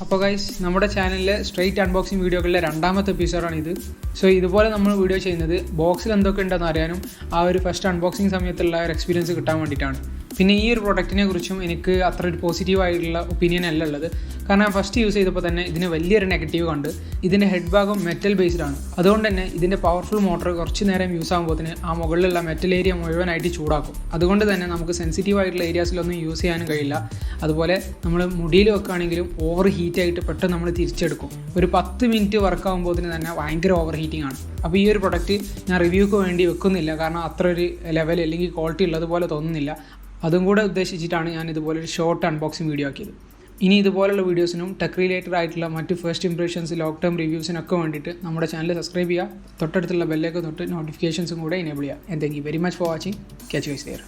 അപ്പോൾ ഗൈസ് നമ്മുടെ ചാനലിലെ സ്ട്രെയിറ്റ് അൺബോക്സിങ് വീഡിയോകളിലെ രണ്ടാമത്തെ എപ്പിസോഡാണ് ഇത്. സോ ഇതുപോലെ നമ്മൾ വീഡിയോ ചെയ്യുന്നത് ബോക്സിൽ എന്തൊക്കെ ഉണ്ടെന്ന് അറിയാനും ആ ഒരു ഫസ്റ്റ് അൺബോക്സിങ് സമയത്തുള്ള ഒരു എക്സ്പീരിയൻസ് കിട്ടാൻ വേണ്ടിയിട്ടാണ്. പിന്നെ ഈ ഒരു പ്രൊഡക്റ്റിനെ കുറിച്ചും എനിക്ക് അത്ര ഒരു പോസിറ്റീവായിട്ടുള്ള ഒപ്പീനിയൻ അല്ല ഉള്ളത്. കാരണം ഫസ്റ്റ് യൂസ് ചെയ്തപ്പോൾ തന്നെ ഇതിന് വലിയൊരു നെഗറ്റീവ് കണ്ട്. ഇതിൻ്റെ ഹെഡ് ഭാഗം മെറ്റൽ ബേസ്ഡ് ആണ്. അതുകൊണ്ട് തന്നെ ഇതിൻ്റെ പവർഫുൾ മോട്ടർ കുറച്ച് നേരം യൂസ് ആകുമ്പോഴത്തിന് ആ മുകളിലുള്ള മെറ്റൽ ഏരിയ മുഴുവനായിട്ട് ചൂടാക്കും. അതുകൊണ്ട് തന്നെ നമുക്ക് സെൻസിറ്റീവ് ആയിട്ടുള്ള ഏരിയാസിലൊന്നും യൂസ് ചെയ്യാനും കഴിയില്ല. അതുപോലെ നമ്മൾ മുടിയിൽ വെക്കുകയാണെങ്കിലും ഓവർ ഹീറ്റ് ആയിട്ട് പെട്ടെന്ന് നമ്മൾ തിരിച്ചെടുക്കും. ഒരു 10 മിനിറ്റ് വർക്ക് ആകുമ്പോഴത്തിന് തന്നെ ഭയങ്കര ഓവർ ഹീറ്റിംഗ് ആണ്. അപ്പോൾ ഈ ഒരു പ്രൊഡക്റ്റ് ഞാൻ റിവ്യൂക്ക് വേണ്ടി വെക്കുന്നില്ല. കാരണം അത്ര ഒരു ലെവൽ അല്ലെങ്കിൽ ക്വാളിറ്റി ഉള്ളതുപോലെ തോന്നുന്നില്ല. അതും കൂടെ ഉദ്ദേശിച്ചിട്ടാണ് ഞാൻ ഇതുപോലൊരു ഷോർട്ട് അൺബോക്സിങ് വീഡിയോ ആക്കിയത്. ഇനി ഇതുപോലുള്ള വീഡിയോസിനും ടെക് റിലേറ്റഡ് ആയിട്ടുള്ള മറ്റ് ഫസ്റ്റ് ഇംപ്രഷൻസ് ലോങ് ടേം റിവ്യൂസിനൊക്കെ വേണ്ടിയിട്ട് നമ്മുടെ ചാനൽ സബ്സ്ക്രൈബ് ചെയ്യുക. തൊട്ടടുത്തുള്ള ബെല്ലൊക്കെ തൊട്ട് നോട്ടിഫിക്കേഷൻസും കൂടെ എനേബിൾ ചെയ്യുക. Thank you very much for watching. Catch you guys there.